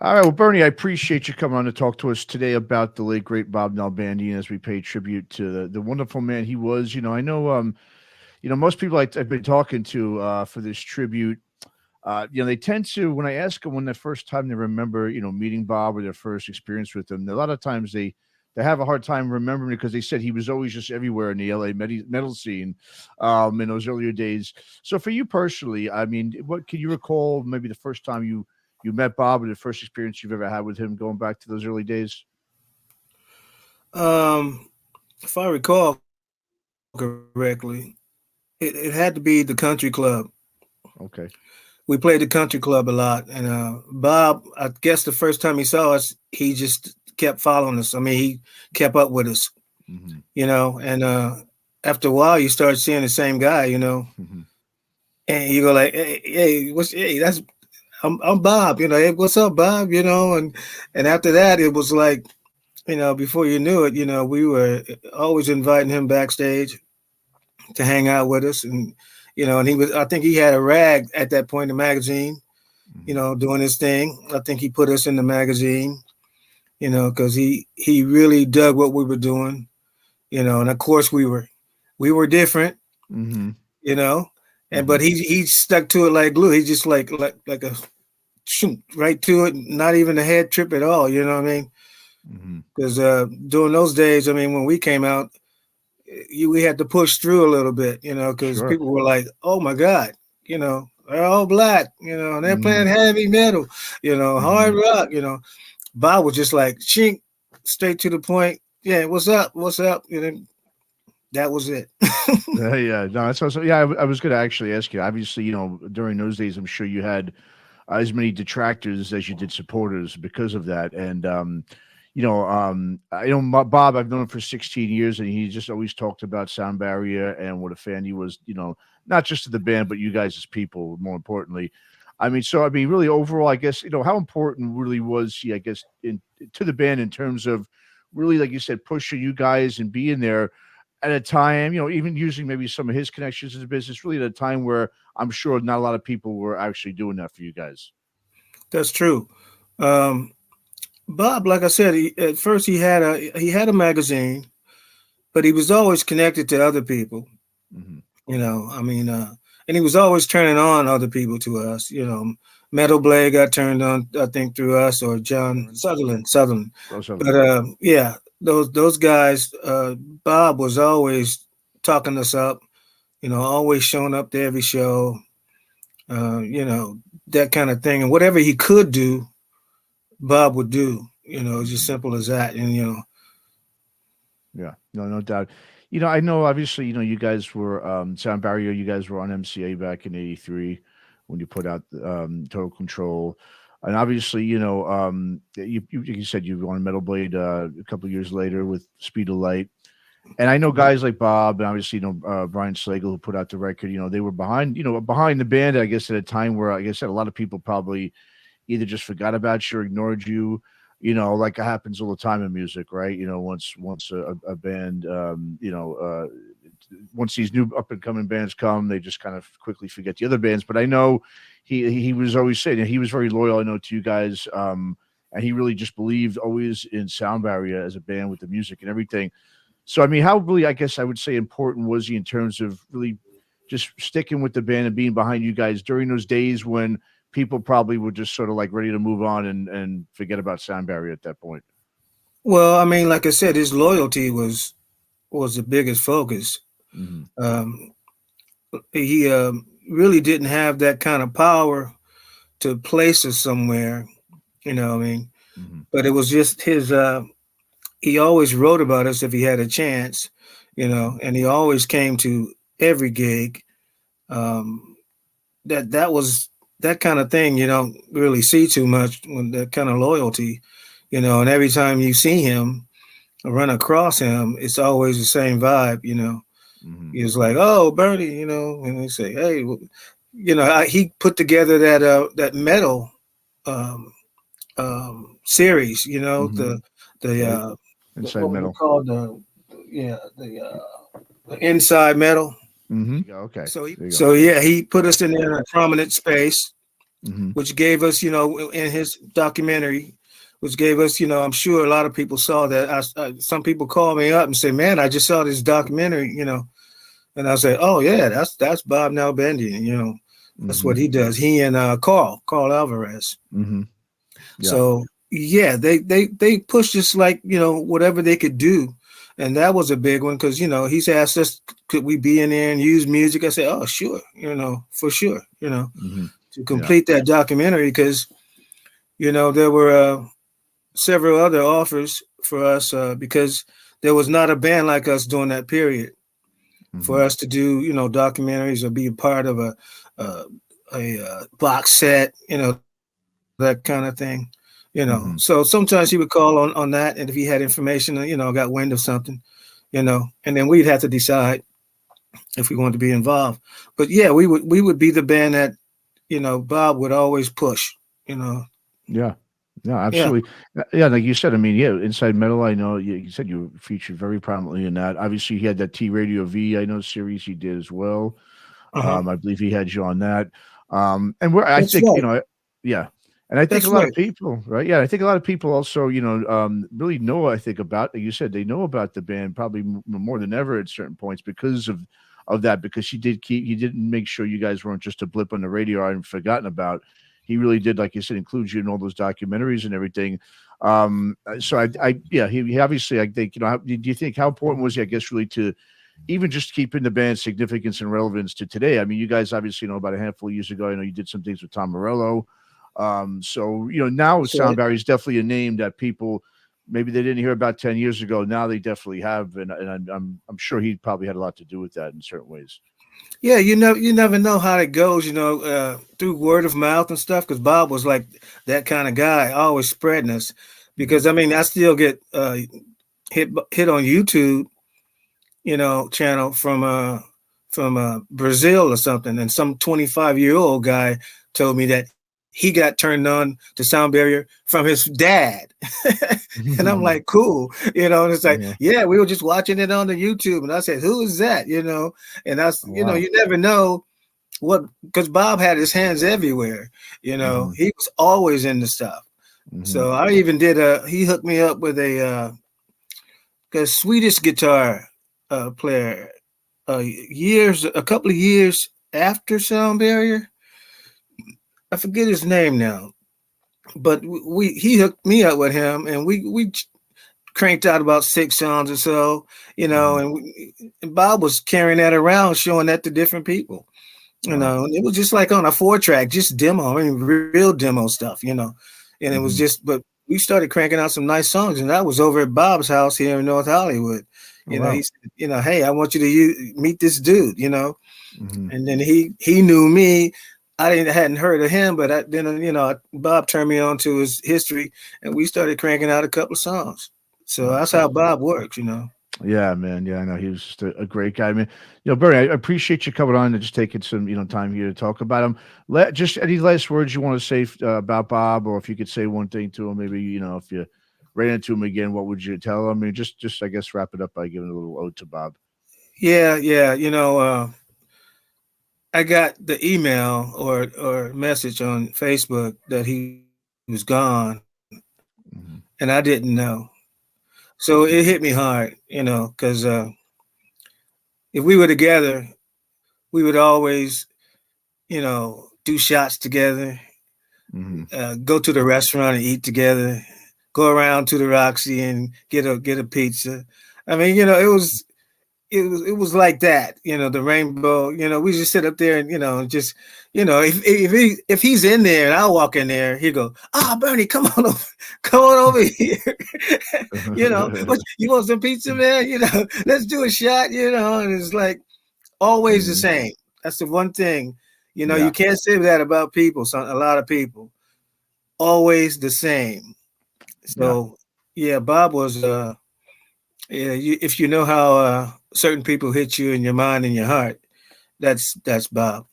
All right, well, Bernie, I appreciate you coming on to talk to us today about the late great Bob Nalbandian as we pay tribute to the wonderful man he was. I know most people I've been talking to for this tribute, they tend to, when I ask them when the first time they remember, meeting Bob or their first experience with him, a lot of times they have a hard time remembering because they said he was always just everywhere in the LA metal scene in those earlier days. So for you personally, I mean, what can you recall maybe the first time you met Bob or the first experience you've ever had with him going back to those early days? Um, if I recall correctly, it had to be the country club. Okay. We played the country club a lot, and Bob, I guess the first time he saw us, he just kept following us. I mean, he kept up with us, Mm-hmm. and after a while, you start seeing the same guy, Mm-hmm. and you go like, hey, that's I'm Bob, hey, what's up, Bob, and after that, it was like, before you knew it, we were always inviting him backstage to hang out with us, and he was, I think he had a rag at that point in the magazine, Mm-hmm. doing his thing. I think he put us in the magazine, because he really dug what we were doing, and of course we were different, Mm-hmm. you know, and Mm-hmm. but he stuck to it like glue. He just like a shoot right to it, not even a head trip at all. You know what I mean? Mm-hmm. Because during those days, I mean, when we came out, we had to push through a little bit, because Sure. people were like, "Oh my God," they're all black, and they're Mm-hmm. playing heavy metal, Mm-hmm. hard rock, Bob was just like, chink, straight to the point. Yeah, what's up? What's up? That was it. Yeah, no, that's also, yeah. I was going to actually ask you. Obviously, during those days, I'm sure you had as many detractors as you did supporters because of that. And I know Bob. I've known him for 16 years, and he just always talked about sound barrier and what a fan he was. Not just to the band, but you guys as people. More importantly, I mean, really overall, I guess how important really was he? I guess in to the band in terms of really, like you said, pushing you guys and being there at a time, even using maybe some of his connections in the business, really at a time where I'm sure not a lot of people were actually doing that for you guys. That's true. Um, Bob, like I said, at first he had a magazine, but he was always connected to other people. Hmm. I mean, and he was always turning on other people to us. Metal Blade got turned on, I think, through us or John Sutherland. Sutherland. Oh, But Sutherland. yeah, those guys. Bob was always talking us up. Always showing up to every show. That kind of thing, and whatever he could do, Bob would do. It's just Hmm. simple as that. And Yeah, no, no doubt. I know obviously, you guys were Sound Barrier, you guys were on MCA back in '83 when you put out Total Control. And obviously, you said you were on Metal Blade a couple of years later with Speed of Light. And I know guys like Bob and obviously, Brian Slagle who put out the record, they were behind the band, I guess, at a time where, like I said, a lot of people probably either just forgot about you or ignored you, like it happens all the time in music, right? Once a band, once these new up and coming bands come, they just kind of quickly forget the other bands. But I know he was always saying he was very loyal, I know, to you guys. And he really just believed always in Sound Barrier as a band with the music and everything. So I mean, how really, I guess I would say, important was he in terms of really just sticking with the band and being behind you guys during those days when people probably were just sort of like ready to move on and forget about Sound Barrier at that point. well, I mean, like I said, his loyalty was the biggest focus. Hmm. Um, he really didn't have that kind of power to place us somewhere. What I mean, Hmm. but it was just his. He always wrote about us if he had a chance, Hmm. and he always came to every gig. Um, that was that kind of thing you don't really see too much when that kind of loyalty, and every time you see him or run across him, it's always the same vibe. Hmm. He was like, "Oh, Bernie," and they say, "Hey," he put together that metal um, series. Hmm. The Yeah, Inside what was it Metal. called? The Inside Metal. Hmm. Yeah, okay. There you go. So yeah, he put us in a prominent space. Mm-hmm. which gave us, in his documentary, which gave us, I'm sure a lot of people saw that. Some people called me up and say, "Man, I just saw this documentary," and I say, "Oh yeah, that's Bob Nalbandian, that's Mm-hmm. what he does. He and Carl Alvarez." Mm-hmm. Yeah. So yeah, they pushed us like whatever they could do, and that was a big one because he's asked us, could we be in there and use music? I said, oh sure, for sure, Mm-hmm. to Yeah. complete that documentary because there were several other offers for us because there was not a band like us during that period Mm-hmm. for us to do documentaries or be a part of a, box set, that kind of thing. So Mm-hmm. sometimes he would call on that, and if he had information, got wind of something, and then we'd have to decide if we wanted to be involved. But yeah, we would be the band that Bob would always push. Yeah. No, Yeah. absolutely. Yeah, like you said, I mean, yeah, Inside Metal, I know you said you were featured very prominently in that. Obviously, he had that T Radio V, I know, series he did as well. Uh-huh. I believe he had you on that. And I That's think, right. yeah. And I think a That's lot of right. people, right? Yeah, I think a lot of people also, really know, I think, about, like you said, they know about the band probably more than ever at certain points because of that, because he didn't make sure you guys weren't just a blip on the radar and forgotten about. He really did, like you said, include you in all those documentaries and everything. So yeah, he obviously, I think, do you think, how important was he, I guess, really to even just keeping the band's significance and relevance to today? I mean, you guys obviously know about a handful of years ago, I know you did some things with Tom Morello. So now That's right. Soundbarrier is definitely a name that people maybe they didn't hear about 10 years ago. Now they definitely have, and I'm sure he probably had a lot to do with that in certain ways. Yeah, you never know how it goes, through word of mouth and stuff. Because Bob was like that kind of guy, always spreading us. Mhm. Because I mean, I still get hit on YouTube, channel from Brazil or something, and some 25-year-old guy told me that he got turned on to Sound Barrier from his dad, and I'm like, cool, and it's like, Yeah. yeah, we were just watching it on the YouTube, and I said, who is that, and that's, Oh, wow. you never know what, because Bob had his hands everywhere, Hmm. he was always in the stuff. Hmm. So I even did he hooked me up with a Swedish guitar player a couple of years after Sound Barrier. I forget his name now, but he hooked me up with him, and we cranked out about 6 songs or so, Hmm. and Bob was carrying that around, showing that to different people. Wow. And it was just like on a 4-track, just demo, I mean, real demo stuff, and it was Hmm. just, but we started cranking out some nice songs, and that was over at Bob's house here in North Hollywood. Oh, He wow. said, hey, I want you to meet this dude, Hmm. and then he knew me. I hadn't heard of him, but then Bob turned me on to his history, and we started cranking out a couple of songs. So that's how Bob works. Yeah, man. Yeah, I know he was just a great guy. I mean, Bernie, I appreciate you coming on and just taking some, time here to talk about him. Just any last words you want to say about Bob, or if you could say one thing to him, maybe if you ran into him again, what would you tell him? I mean, just I guess wrap it up by giving a little ode to Bob. Yeah, yeah. I got the email or message on Facebook that he was gone, and I didn't Hmm. know. So it hit me hard, because if we were together, we would always, do shots together, Hmm. go to the restaurant and eat together, go around to the Roxy and get a pizza. I mean, it was like that, the rainbow. We just sit up there and just if he's in there and I walk in there, he go, Bernie, come on over, come on over here. What, you want some pizza, man? Let's do a shot. And it's like always the Mhm. same. That's the one thing. You Yeah. can't say that about people. A lot of people always the same. Yeah. So yeah, Bob was yeah, if you know how certain people hit you in your mind and your heart, that's Bob.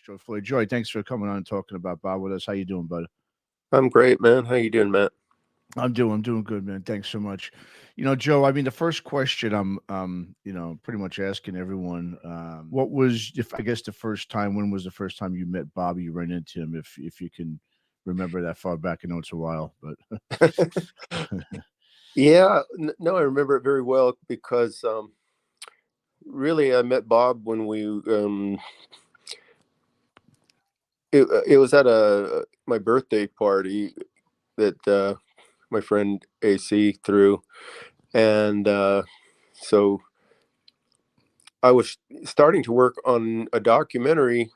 Joe Floyd. Joy, thanks for coming on and talking about Bob with us. How you doing, bud? I'm great, man. How you doing, Matt? I'm doing good, man. Thanks so much. Joe, I mean, the first question I'm pretty much asking everyone, what was, if I guess the first time, when was the first time you met Bobby, you ran into him, if you can remember that far back? I know it's a while, but Yeah, no, I remember it very well because really I met Bob when it was at my birthday party that my friend AC threw, and so I was starting to work on a documentary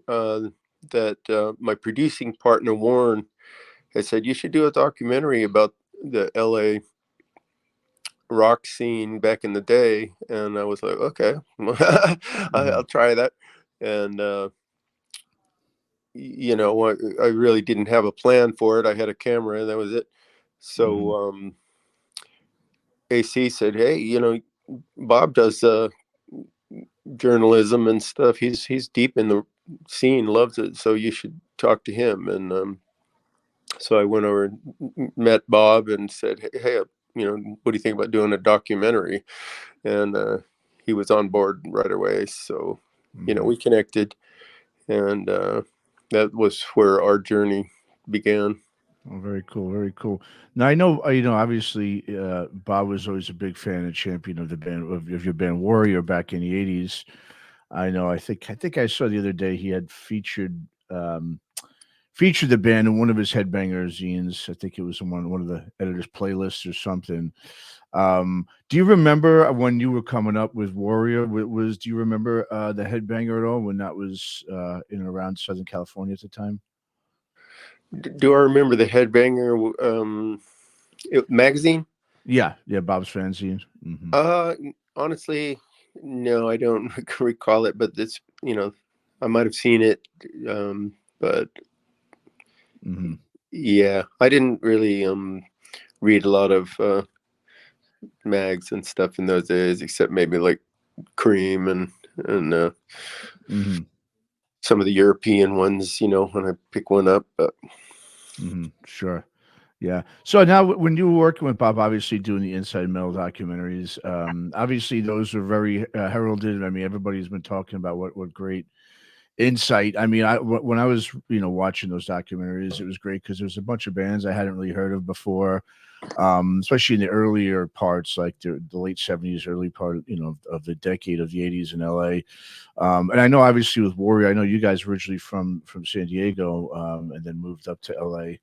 that my producing partner Warren had said, you should do a documentary about the LA rock scene back in the day. And I was like, okay, I'll try that. And I really didn't have a plan for it. I had a camera and that was it. So AC said, hey, Bob does journalism and stuff. He's deep in the scene, loves it, so you should talk to him. And so I went over and met Bob and said, hey, what do you think about doing a documentary? And he was on board right away. So we connected, and that was where our journey began. Oh, very cool, very cool. Now I know, obviously, Bob was always a big fan and champion of the band of your band Warrior back in the '80s. I know. I think I saw the other day he had featured the band in one of his Headbangers zines. I think it was in one of the editor's playlists or something. Do you remember when you were coming up with Warrior? Do you remember the Headbanger at all when that was in and around Southern California at the time? Do I remember the Headbanger magazine? Yeah, Bob's fanzine. Honestly, no, I don't recall it, but it's I might have seen it, but yeah, I didn't really read a lot of mags and stuff in those days, except maybe like Cream and some of the European ones, when I pick one up. But sure. Yeah. So now, when you were working with Bob, obviously doing the Inside Metal documentaries, obviously those are very heralded. I mean, everybody's been talking about what great insight. I mean, when I was watching those documentaries, it was great because there was a bunch of bands I hadn't really heard of before, especially in the earlier parts, like the late '70s, early part of the decade of the '80s in LA. And I know, obviously, with Warrior, I know you guys originally from San Diego, and then moved up to LA.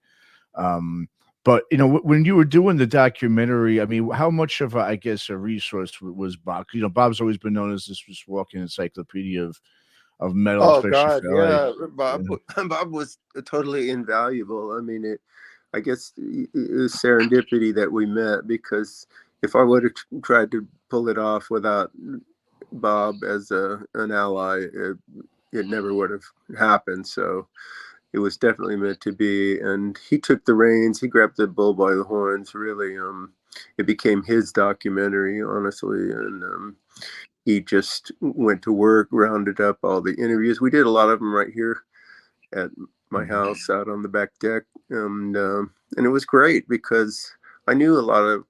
But when you were doing the documentary, I mean, how much of I guess a resource was Bob? Bob's always been known as this walking encyclopedia of metal. oh Especially God, for LA. yeah, Bob was totally invaluable. I mean, I guess it was serendipity that we met, because if I would have tried to pull it off without Bob as an ally, it never would have happened. So it was definitely meant to be, and he took the reins. He grabbed the bull by the horns. Really, it became his documentary, honestly, and he just went to work, rounded up all the interviews. We did a lot of them right here at my house, out on the back deck, and it was great because I knew a lot of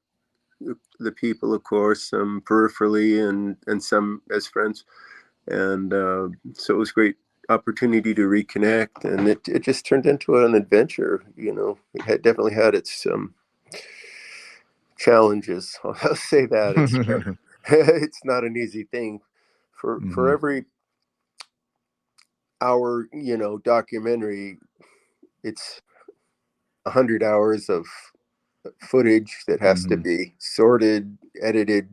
the people, of course, peripherally and some as friends, and so it was great opportunity to reconnect, and it just turned into an adventure. It definitely had its challenges. I'll say that it's not an easy thing for every hour documentary. It's 100 hours of footage that has to be sorted, edited,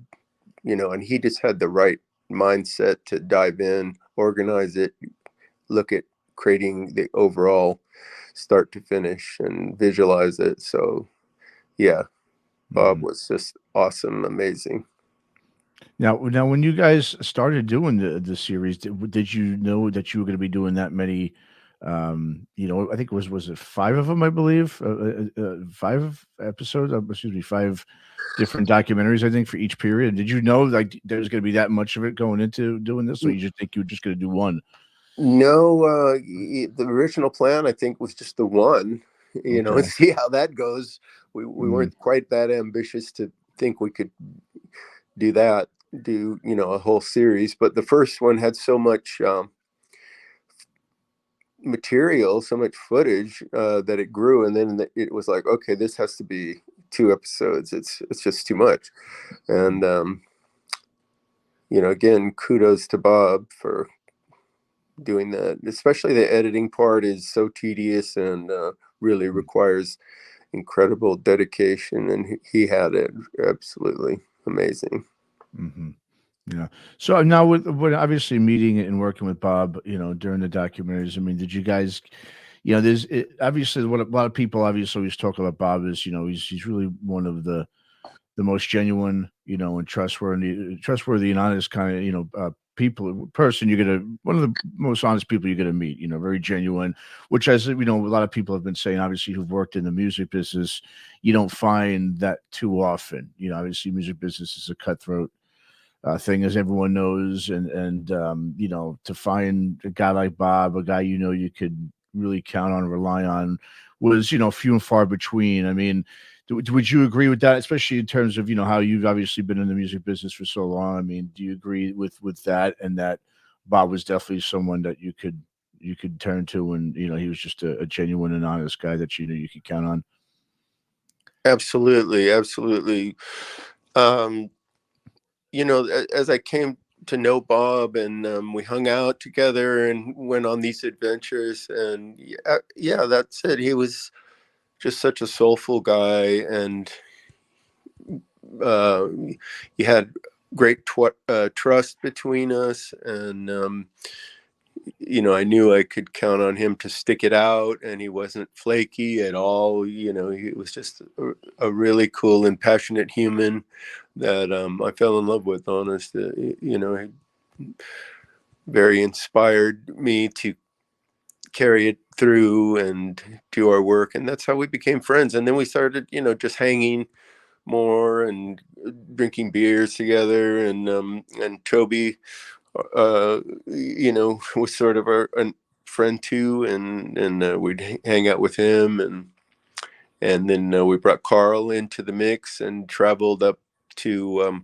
and he just had the right mindset to dive in, organize it, look at creating the overall start to finish and visualize it. So yeah, Bob was just awesome, amazing. Now, when you guys started doing the series, did you know that you were going to be doing that many? I think was it 5 of them? I believe 5 episodes. Excuse me, 5 different documentaries. I think for each period. Did you know like there's going to be that much of it going into doing this, or you just think you were just going to do one? No, the original plan I think was just the one. And see how that goes. we Mm. weren't quite that ambitious to think we could do that, do, you know, a whole series. But the first one had so much material, so much footage, that it grew, and then it was like, okay, this has to be 2 episodes. It's just too much. And you know, again, kudos to Bob for doing that. Especially the editing part is so tedious and really requires incredible dedication, and he had it. Absolutely amazing. Mm-hmm. Yeah. So now with obviously meeting and working with Bob, you know, during the documentaries, I mean, did you guys, you know, obviously what a lot of people obviously always talk about Bob is, you know, he's really one of the most genuine, you know, and trustworthy and honest kind of, you know, person one of the most honest people you're gonna meet, you know, very genuine, which, as you know, a lot of people have been saying, obviously, who've worked in the music business, you don't find that too often. You know, obviously music business is a cutthroat thing, as everyone knows, and you know, to find a guy like Bob, a guy, you know, you could really count on, rely on, was, you know, few and far between. I mean, would you agree with that, especially in terms of, you know, how you've obviously been in the music business for so long? I mean, do you agree with that, and that Bob was definitely someone that you could turn to, and, you know, he was just a genuine and honest guy that you know you could count on? Absolutely, absolutely. You know, as I came to know Bob, and we hung out together and went on these adventures, and yeah, that's it. He was just such a soulful guy, and he had great trust between us, and you know, I knew I could count on him to stick it out, and he wasn't flaky at all. You know, he was just a really cool and passionate human that I fell in love with. Honest, you know, he very inspired me to carry it through and do our work, and that's how we became friends. And then we started, you know, just hanging more and drinking beers together, and Toby, you know, was sort of a friend too, and we'd hang out with him, and then we brought Carl into the mix and traveled up to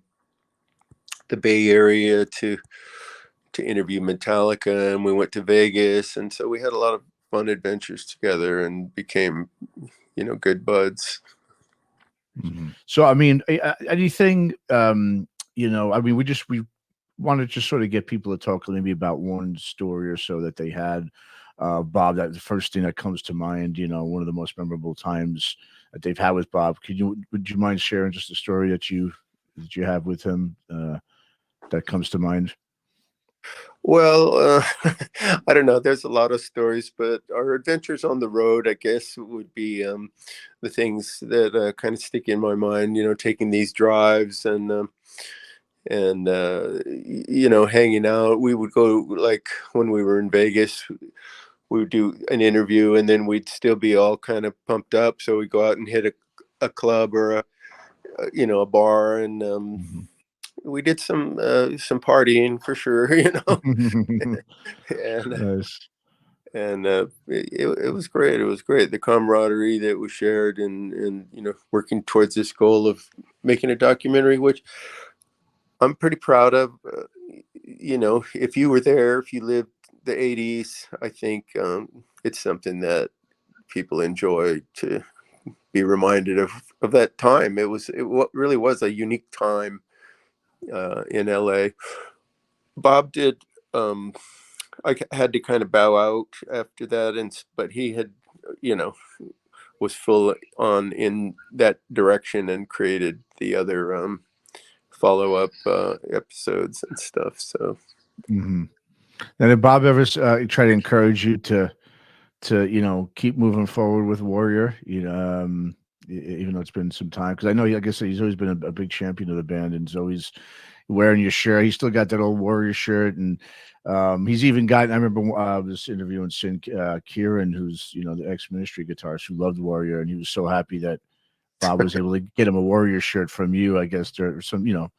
the Bay Area to interview Metallica, and we went to Vegas, and so we had a lot of fun adventures together and became, you know, good buds. Mm-hmm. So, I mean, anything, you know, I mean, we want to just sort of get people to talk maybe about one story or so that they had, Bob. That the first thing that comes to mind, you know, one of the most memorable times that they've had with Bob. Would you mind sharing just a story that you have with him that comes to mind? Well, I don't know. There's a lot of stories, but our adventures on the road, I guess, would be the things that kind of stick in my mind. You know, taking these drives, and you know, hanging out. We would go, like when we were in Vegas, we would do an interview, and then we'd still be all kind of pumped up. So we'd go out and hit a club or you know, a bar, and Mm-hmm. we did some partying for sure, you know. and Nice. and it was great. It was great, the camaraderie that we shared, and you know, working towards this goal of making a documentary, which I'm pretty proud of. You know, if you were there, if you lived the 80s, I think it's something that people enjoy to be reminded of that time. What really was a unique time in LA. Bob did. I had to kind of bow out after that, but he had, you know, was full on in that direction and created the other follow-up episodes and stuff. So. Mm-hmm. And did Bob ever try to encourage you to you know, keep moving forward with Warrior? You know, even though it's been some time, because I know, like I said, he's always been a big champion of the band, and he's always wearing your shirt. He's still got that old Warrior shirt, and he's even got. I remember I was interviewing Sin Kieran, who's, you know, the ex-Ministry guitarist who loved Warrior, and he was so happy that Bob was able to get him a Warrior shirt from you, I guess, during some, you know,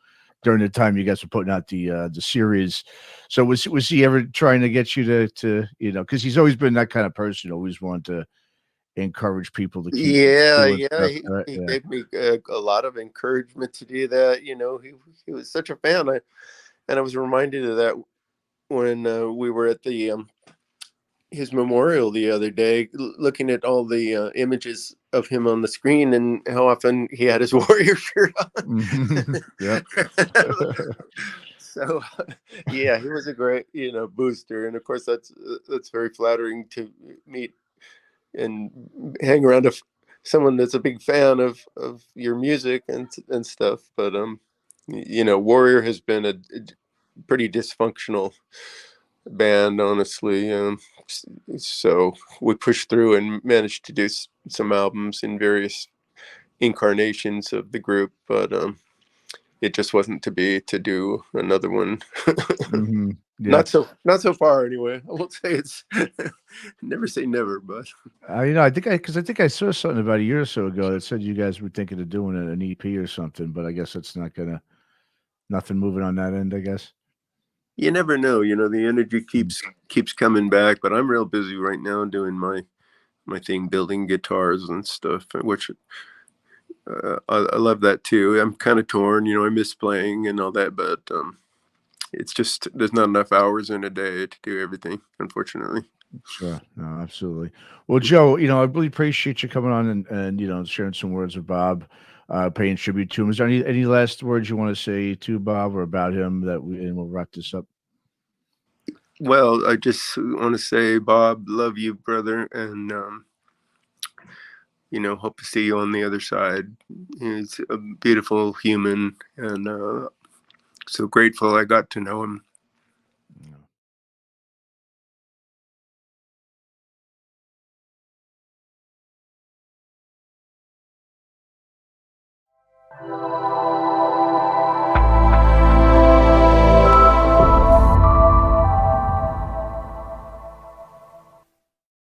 during the time you guys were putting out the series. So was he ever trying to get you to you know, because he's always been that kind of person, always wanted to encourage people to keep Yeah, doing yeah, stuff. he Yeah. gave me a lot of encouragement to do that. He was such a fan. And I was reminded of that when we were at the his memorial the other day, looking at all the images of him on the screen and how often he had his Warrior shirt on. Yep. So, yeah, he was a great, booster, and of course that's very flattering to meet and hang around someone that's a big fan of your music and stuff. But Warrior has been a pretty dysfunctional band, honestly. So we pushed through and managed to do some albums in various incarnations of the group, but it just wasn't to be to do another one. Yeah. Not so far anyway. I won't say it's never say never, but I think I saw something about a year or so ago that said you guys were thinking of doing an EP or something, but I guess it's nothing moving on that end, I guess. you never know. The energy keeps coming back, but I'm real busy right now doing my thing, building guitars and stuff, which I love that too. I'm kind of torn, I miss playing and all that, but it's just there's not enough hours in a day to do everything, unfortunately. Sure. No, absolutely. Well, Joe, I really appreciate you coming on and sharing some words with Bob, paying tribute to him. Is there any last words you want to say to Bob or about him and we'll wrap this up? Well, I just want to say, Bob, love you, brother, and hope to see you on the other side. He's a beautiful human, and so grateful I got to know him. Yeah.